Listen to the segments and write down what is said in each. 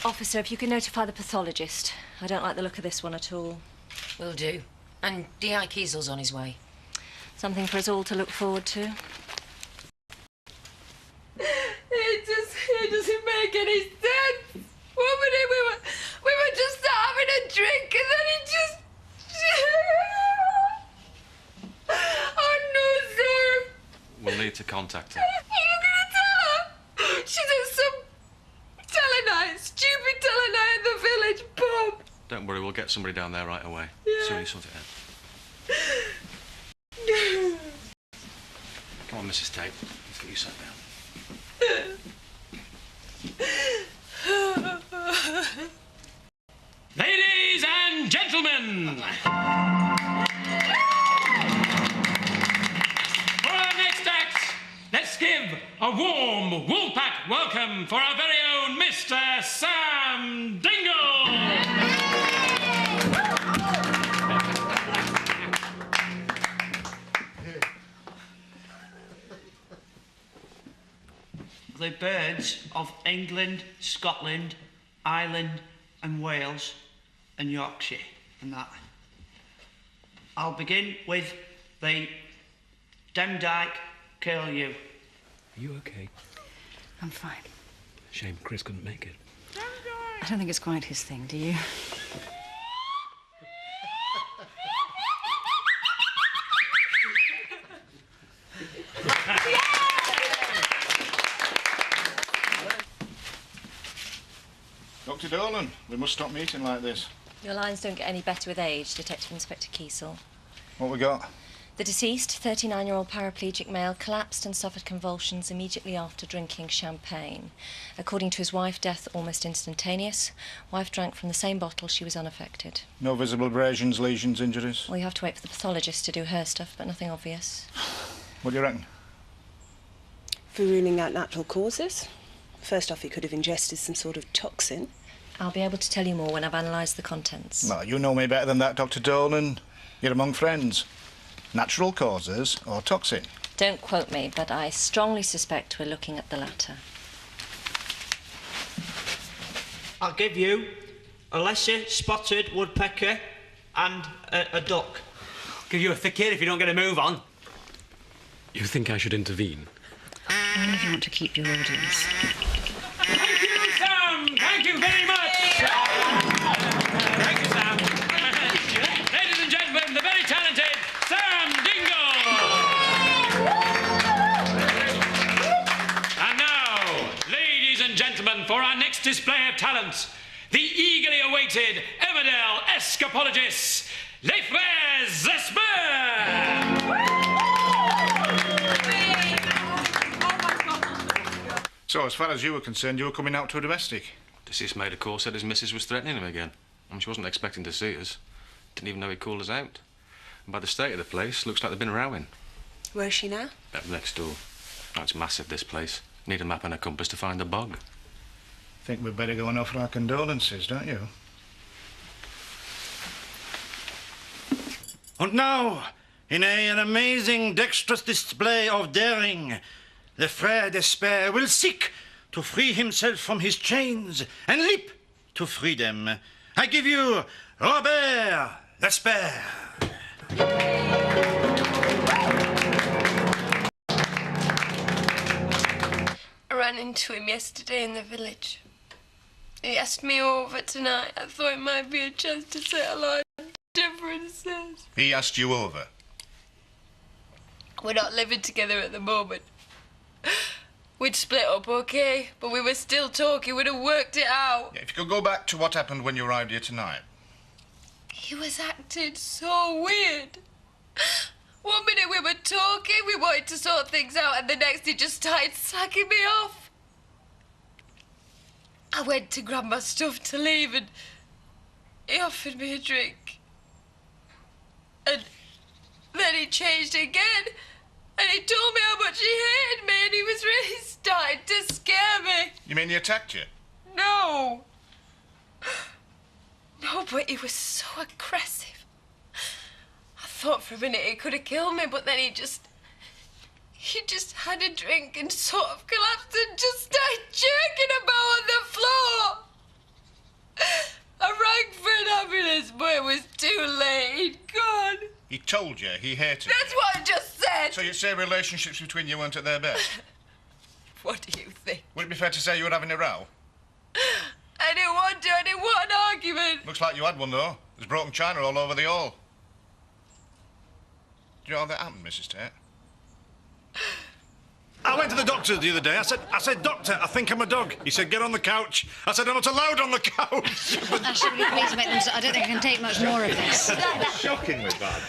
Officer, if you can notify the pathologist. I don't like the look of this one at all. Will do. And D.I. Kiesel's on his way. Something for us all to look forward to. It doesn't make any sense. One minute we were just having a drink and then it just... Oh no, sir. We'll need to contact her. You're gonna tell her? She's at some stupid telenight at the village pub. Don't worry, we'll get somebody down there right away. Yeah. Soon you sort it out. Come on, Mrs. Tate. Let's get you sat down. Ladies and gentlemen, for our next act, let's give a warm Woolpack welcome for our very own Mr. Sam Dingle. The birds of England, Scotland, Ireland and Wales and Yorkshire and that. I'll begin with the Demdike curlew. Are you okay? I'm fine. Shame Chris couldn't make it. I don't think it's quite his thing, do you? Dr. Dolan, we must stop meeting like this. Your lines don't get any better with age, Detective Inspector Kiesel. What we got? The deceased, 39-year-old paraplegic male, collapsed and suffered convulsions immediately after drinking champagne. According to his wife, death almost instantaneous. Wife drank from the same bottle, she was unaffected. No visible abrasions, lesions, injuries? Well, you have to wait for the pathologist to do her stuff, but nothing obvious. What do you reckon? For ruling out natural causes. First off, he could have ingested some sort of toxin. I'll be able to tell you more when I've analysed the contents. Well, you know me better than that, Dr. Dolan. You're among friends. Natural causes or toxin? Don't quote me, but I strongly suspect we're looking at the latter. I'll give you a lesser spotted woodpecker and a duck. I'll give you a thick ear if you don't get a move on. You think I should intervene? Only if you want to keep your audience. Thank you, Sam! Thank you very much! Thank you, Sam. Ladies and gentlemen, the very talented Sam Dingle! And now, ladies and gentlemen, for our next display of talent, the eagerly awaited Emmerdale escapologists, les frères Esper! So, as far as you were concerned, you were coming out to a domestic? Deceased made a call, said his missus was threatening him again. She wasn't expecting to see us. Didn't even know he called us out. And by the state of the place, looks like they've been rowing. Where is she now? Up next door. Oh, it's massive, this place. Need a map and a compass to find the bog. Think we'd better go and offer our condolences, don't you? And now, in an amazing, dexterous display of daring, the Frère d'Esper will seek to free himself from his chains and leap to freedom. I give you Robert d'Esper. I ran into him yesterday in the village. He asked me over tonight. I thought it might be a chance to settle our differences. He asked you over? We're not living together at the moment. We'd split up, okay? But we were still talking. We'd have worked it out. Yeah, if you could go back to what happened when you arrived here tonight. He was acting so weird. One minute we were talking, we wanted to sort things out, and the next he just started slagging me off. I went to grab my stuff to leave, and he offered me a drink. And then he changed again, and he told me how much he hated me, and he was really starting to scare me. You mean he attacked you? No. No, but he was so aggressive. I thought for a minute he could have killed me, but then he just had a drink and sort of collapsed and just started jerking about on the floor. told you he hated you. That's what I just said! So you'd say relationships between you weren't at their best? What do you think? Would it be fair to say you were having a row? I didn't want to. I didn't want an argument. Looks like you had one, though. There's broken china all over the hall. Do you know how that happened, Mrs. Tate? I went to the doctor the other day. I said, Doctor, I think I'm a dog. He said, get on the couch. I said, I'm not allowed on the couch. Ashley, will you please make them... I don't think I can take much more of this. Shockingly bad.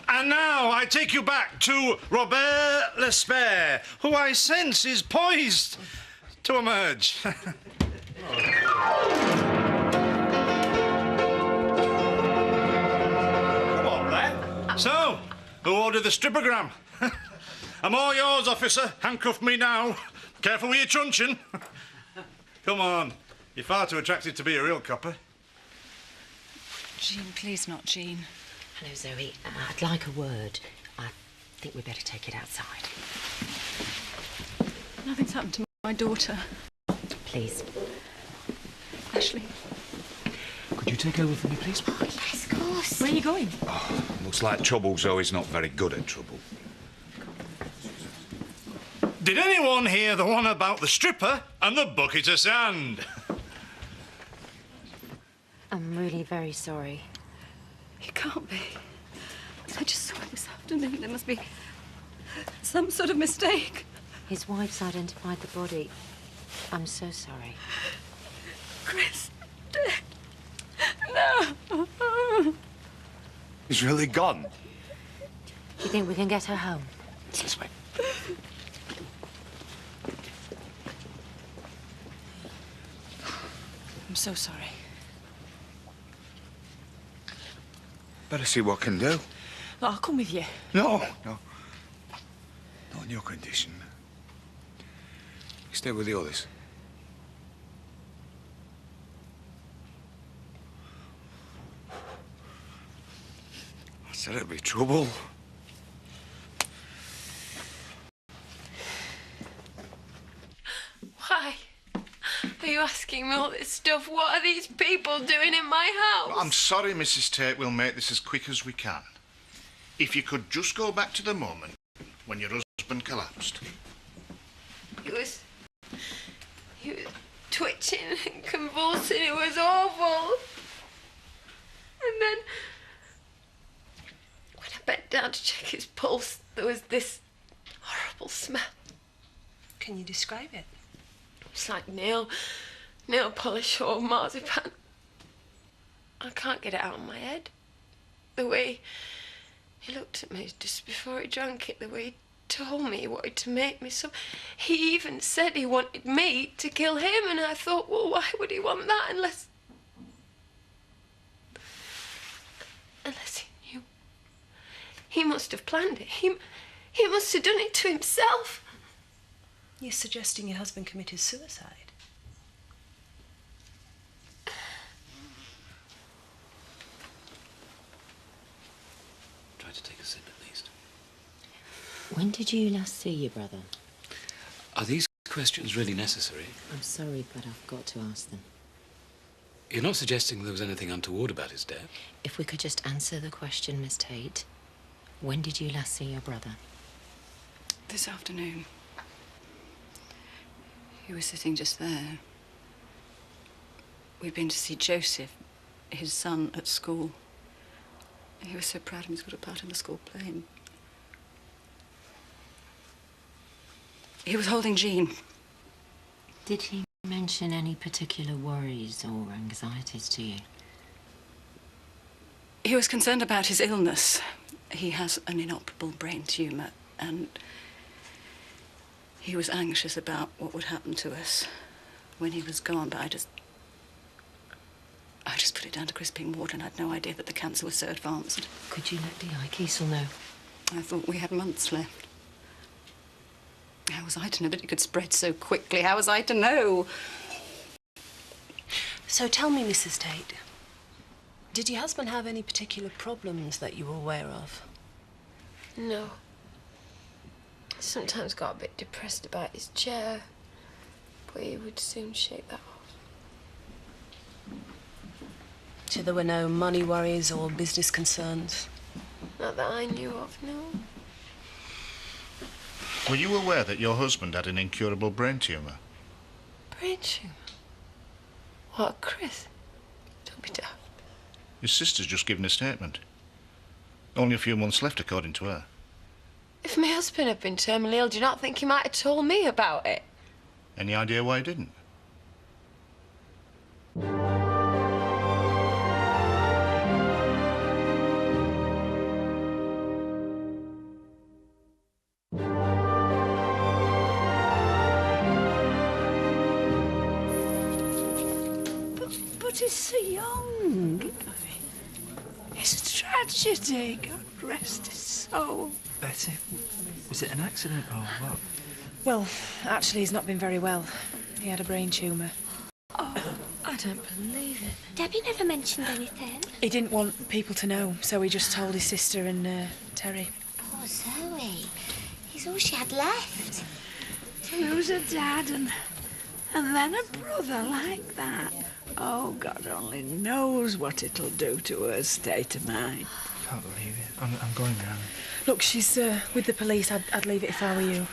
And now I take you back to Robert L'Espère, who I sense is poised to emerge. Come on, then. So, who ordered the strippogram? I'm all yours, officer. Handcuff me now. Careful with your truncheon. Come on. You're far too attractive to be a real copper. Jean, please not, Jean. Hello, Zoe. I'd like a word. I think we'd better take it outside. Nothing's happened to my daughter. Please. Ashley. Could you take over for me, please? Oh, yes, of course. Where are you going? Oh, looks like trouble Zoe's not very good at trouble. Did anyone hear the one about the stripper and the bucket of sand? I'm really very sorry. It can't be. I just saw it this afternoon. There must be some sort of mistake. His wife's identified the body. I'm so sorry. Chris, dead. No. He's really gone. Do you think we can get her home? It's this way. I'm so sorry. Better see what can do. I'll come with you. No. Not in your condition. You stay with the others. I said it'd be trouble. Why? Are you asking me all this stuff? What are these people doing in my house? I'm sorry, Mrs. Tate. We'll make this as quick as we can. If you could just go back to the moment when your husband collapsed. He was twitching and convulsing. It was awful. And then, when I bent down to check his pulse, there was this horrible smell. Can you describe it? It's like nail polish or marzipan. I can't get it out of my head. The way he looked at me just before he drank it, the way he told me he wanted to make me some. He even said he wanted me to kill him, and I thought, well, why would he want that unless he knew? He must have planned it. He must have done it to himself. You're suggesting your husband committed suicide? Try to take a sip at least. When did you last see your brother? Are these questions really necessary? I'm sorry, but I've got to ask them. You're not suggesting there was anything untoward about his death? If we could just answer the question, Miss Tate. When did you last see your brother? This afternoon. He was sitting just there. We'd been to see Joseph, his son, at school. He was so proud of him, he's got a part in the school play. And he was holding Jean. Did he mention any particular worries or anxieties to you? He was concerned about his illness. He has an inoperable brain tumour, and he was anxious about what would happen to us when he was gone, but I just put it down to Chris being warden. I had no idea that the cancer was so advanced. Could you let D.I. Kiesel know? I thought we had months left. How was I to know that it could spread so quickly? How was I to know? So tell me, Mrs. Tate, did your husband have any particular problems that you were aware of? No. Sometimes got a bit depressed about his chair, but he would soon shake that off. So there were no money worries or business concerns? Not that I knew of, no. Were you aware that your husband had an incurable brain tumour? Brain tumour? What, Chris? Don't be daft. His sister's just given a statement. Only a few months left, according to her. If my husband had been terminally ill, do you not think he might have told me about it? Any idea why he didn't? But he's so young. It's a tragedy. God rest his soul. Betty, was it an accident or what? Well, actually, he's not been very well. He had a brain tumour. Oh, I don't believe it. Debbie never mentioned anything. He didn't want people to know, so he just told his sister and Terry. Poor Zoe. He's all she had left. To lose a dad and then a brother like that. Oh, God only knows what it'll do to her state of mind. I can't believe it. I'm going round. Look, she's with the police. I'd leave it if I were you.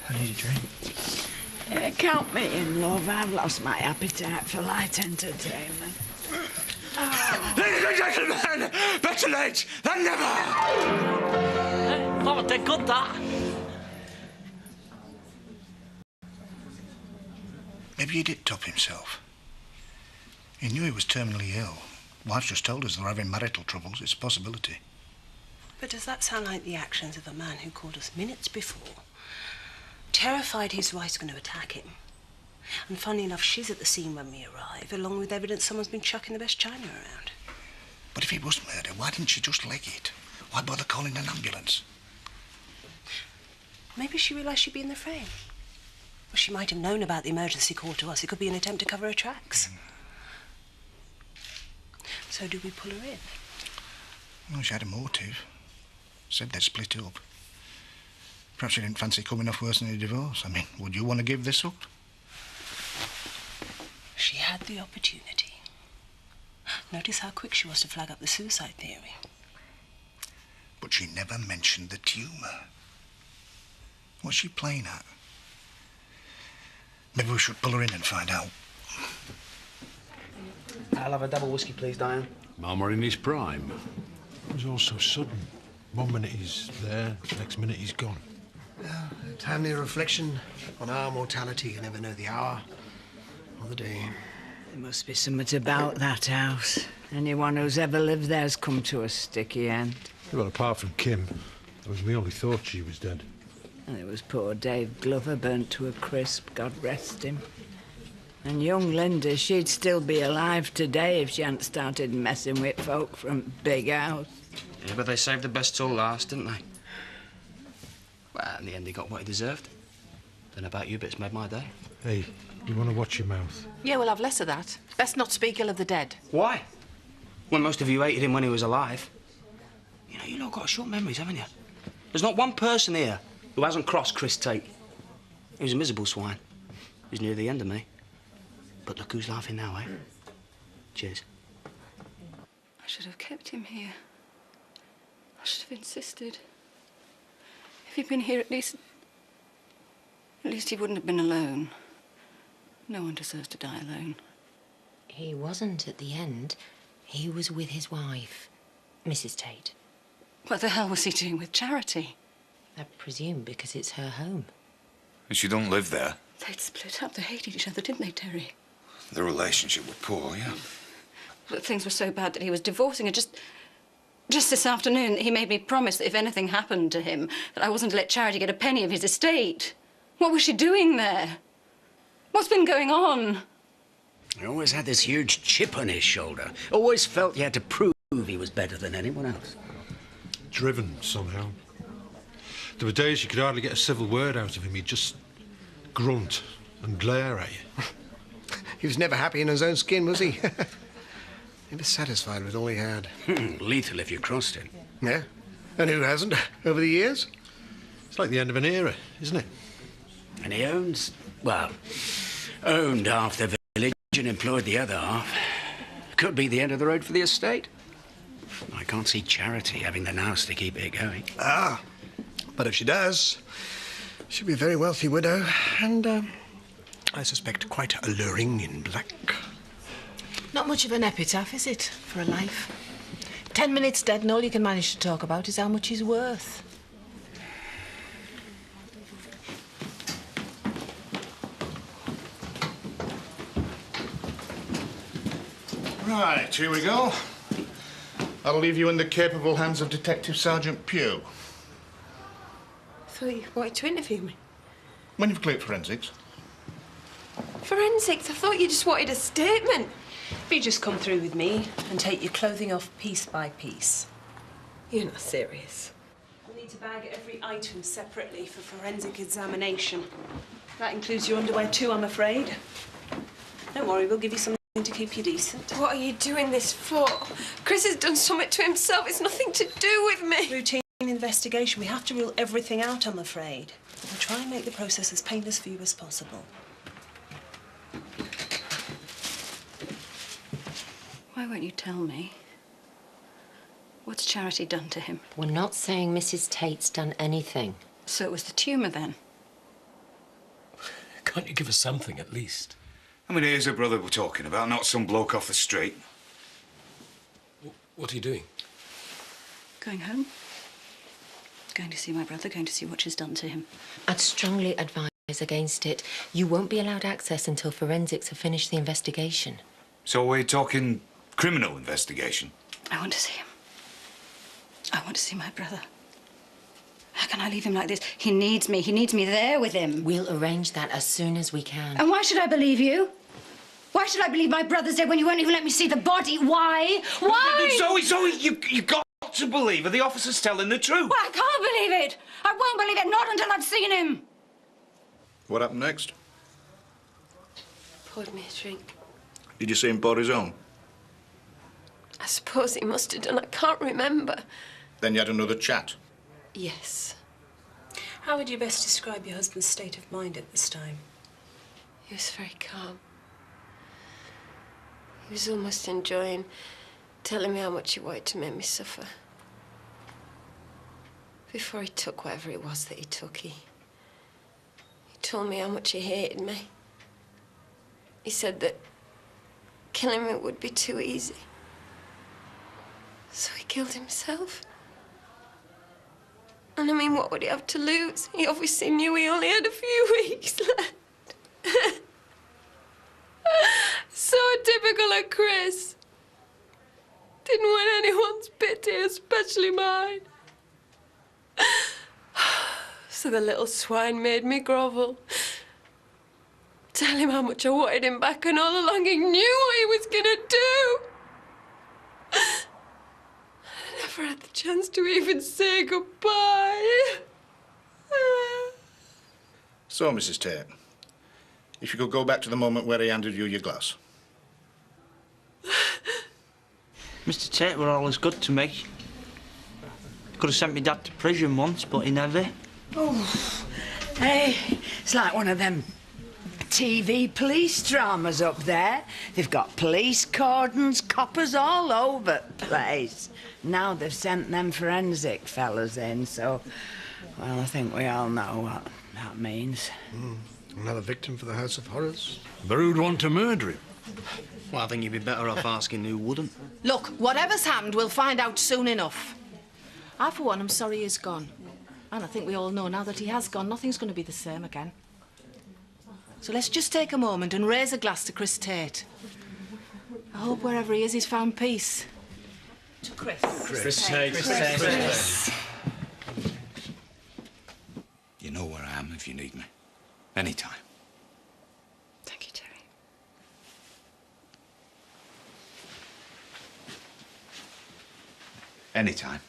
I need a drink. Count me in, love. I've lost my appetite for light entertainment. Oh. Ladies and gentlemen, better late than never! Oh, they're good, that. Maybe he did top himself. He knew he was terminally ill. Wife's just told us they're having marital troubles. It's a possibility. But does that sound like the actions of a man who called us minutes before, terrified his wife's going to attack him? And funny enough, she's at the scene when we arrive, along with evidence someone's been chucking the best china around. But if it was murder, why didn't she just leg it? Why bother calling an ambulance? Maybe she realised she'd be in the frame. Well, she might have known about the emergency call to us. It could be an attempt to cover her tracks. So do we pull her in? Well, she had a motive. Said they'd split up. Perhaps she didn't fancy coming off worse than a divorce. I mean, would you want to give this up? She had the opportunity. Notice how quick she was to flag up the suicide theory. But she never mentioned the tumour. What's she playing at? Maybe we should pull her in and find out. I'll have a double whiskey, please, Diane. Marmor in his prime. It was all so sudden. 1 minute he's there, next minute he's gone. A timely reflection on our mortality. You never know the hour or the day. There must be something about that house. Anyone who's ever lived there's come to a sticky end. Well, apart from Kim, that was we only thought she was dead. And it was poor Dave Glover burnt to a crisp, God rest him. And young Linda, she'd still be alive today if she hadn't started messing with folk from Big House. Yeah, but they saved the best till last, didn't they? Well, in the end, he got what he deserved. Don't know about you, but it's made my day. Hey, you want to watch your mouth? Yeah, we'll have less of that. Best not speak ill of the dead. Why? When most of you hated him when he was alive. You know, you lot got short memories, haven't you? There's not one person here who hasn't crossed Chris Tate. He was a miserable swine. He was near the end of me. But look who's laughing now, eh? Cheers. I should have kept him here. I should have insisted. If he'd been here, at least he wouldn't have been alone. No one deserves to die alone. He wasn't at the end. He was with his wife, Mrs. Tate. What the hell was he doing with Charity? I presume because it's her home. And she don't live there. They'd split up. They hated each other, didn't they, Terry? The relationship with Paul, yeah. But things were so bad that he was divorcing her. Just this afternoon, he made me promise that if anything happened to him, that I wasn't to let Charity get a penny of his estate. What was she doing there? What's been going on? He always had this huge chip on his shoulder. Always felt he had to prove he was better than anyone else. Driven, somehow. There were days you could hardly get a civil word out of him. He'd just grunt and glare at you. He was never happy in his own skin, was he? Never satisfied with all he had. Lethal if you crossed him. Yeah? And who hasn't, over the years? It's like the end of an era, isn't it? And he owned half the village and employed the other half. Could be the end of the road for the estate. I can't see Charity having the nous to keep it going. Ah, but if she does, she'll be a very wealthy widow and, I suspect, quite alluring in black. Not much of an epitaph, is it, for a life? 10 minutes dead and all you can manage to talk about is how much he's worth. Right, here we go. I'll leave you in the capable hands of Detective Sergeant Pugh. I thought you wanted to interview me. When you've cleared forensics. Forensics? I thought you just wanted a statement. If you just come through with me and take your clothing off piece by piece. You're not serious. We'll need to bag every item separately for forensic examination. That includes your underwear too, I'm afraid. Don't worry, we'll give you something to keep you decent. What are you doing this for? Chris has done something to himself. It's nothing to do with me. Routine investigation. We have to rule everything out, I'm afraid. We'll try and make the process as painless for you as possible. Why won't you tell me? What's Charity done to him? We're not saying Mrs. Tate's done anything. So it was the tumour, then? Can't you give us something, at least? I mean, here's a brother we're talking about, not some bloke off the street. What are you doing? Going home. Going to see my brother, going to see what she's done to him. I'd strongly advise against it. You won't be allowed access until forensics have finished the investigation. So we're talking criminal investigation? I want to see him. I want to see my brother. How can I leave him like this? He needs me. He needs me there with him. We'll arrange that as soon as we can. And why should I believe you? Why should I believe my brother's dead when you won't even let me see the body? Why? Why? Zoe, you got to believe her. The officer's telling the truth. Well, I can't believe it. I won't believe it, not until I've seen him. What happened next? Poured me a drink. Did you see him pour his own? I suppose he must have done. I can't remember. Then you had another chat? Yes. How would you best describe your husband's state of mind at this time? He was very calm. He was almost enjoying telling me how much he wanted to make me suffer. Before he took whatever it was that he took, he told me how much he hated me. He said that killing me would be too easy. So he killed himself. And I mean, what would he have to lose? He obviously knew he only had a few weeks left. So typical of Chris. Didn't want anyone's pity, especially mine. So the little swine made me grovel. Tell him how much I wanted him back, and all along he knew what he was gonna do. I never had the chance to even say goodbye. So, Mrs. Tate, if you could go back to the moment where he handed you your glass. Mr. Tate were always good to me. Could have sent me dad to prison once, but he never. Oh, hey, it's like one of them TV police dramas up there. They've got police cordons, coppers all over the place. Now they've sent them forensic fellas in, so, well, I think we all know what that means. Another victim for the House of Horrors. But who'd want to murder him? Well, I think you'd be better off asking who wouldn't. Look, whatever's happened, we'll find out soon enough. I, for one, am sorry he's gone. And I think we all know now that he has gone, nothing's going to be the same again. So let's just take a moment and raise a glass to Chris Tate. I hope wherever he is, he's found peace. To Chris. Chris Tate. Chris. You know where I am if you need me. Anytime. Thank you, Terry. Anytime.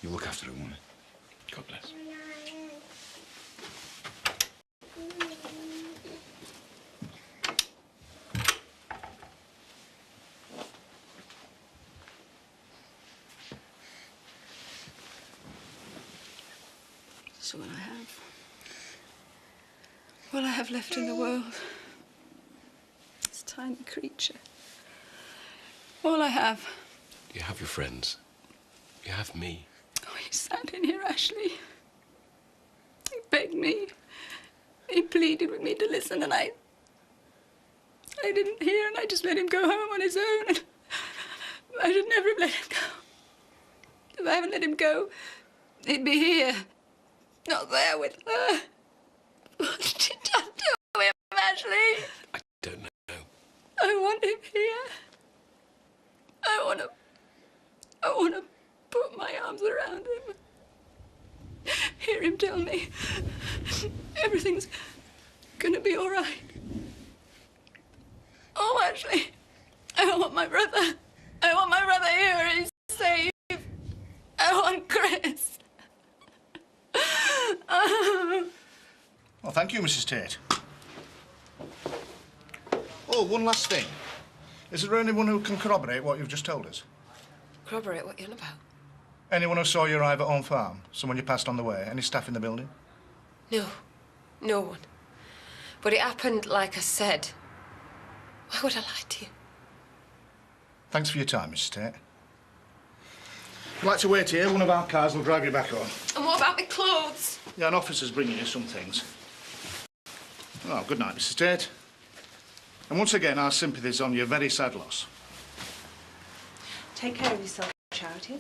You look after the woman. God bless. So what I have. What I have left in the world. This tiny creature. All I have. You have your friends. You have me. Oh, he sat in here, Ashley. He begged me. He pleaded with me to listen, and I didn't hear, and I just let him go home on his own. And I should never have let him go. If I hadn't let him go, he'd be here, not there with her. What did I do to him, Ashley? I don't know. I want him here. I want to put my arms around him. Hear him tell me everything's gonna be all right. Oh, Ashley, I want my brother. I want my brother here and he's safe. I want Chris. Well, thank you, Mrs. Tate. Oh, one last thing. Is there anyone who can corroborate what you've just told us? Corroborate what you're on about? Anyone who saw you arrive at Home Farm? Someone you passed on the way? Any staff in the building? No. No one. But it happened like I said. Why would I lie to you? Thanks for your time, Mrs. Tate. If you'd like to wait here, one of our cars will drive you back home. And what about my clothes? Yeah, an officer's bringing you some things. Oh, good night, Mrs. Tate. And once again, our sympathies on your very sad loss. Take care of yourself, Charity.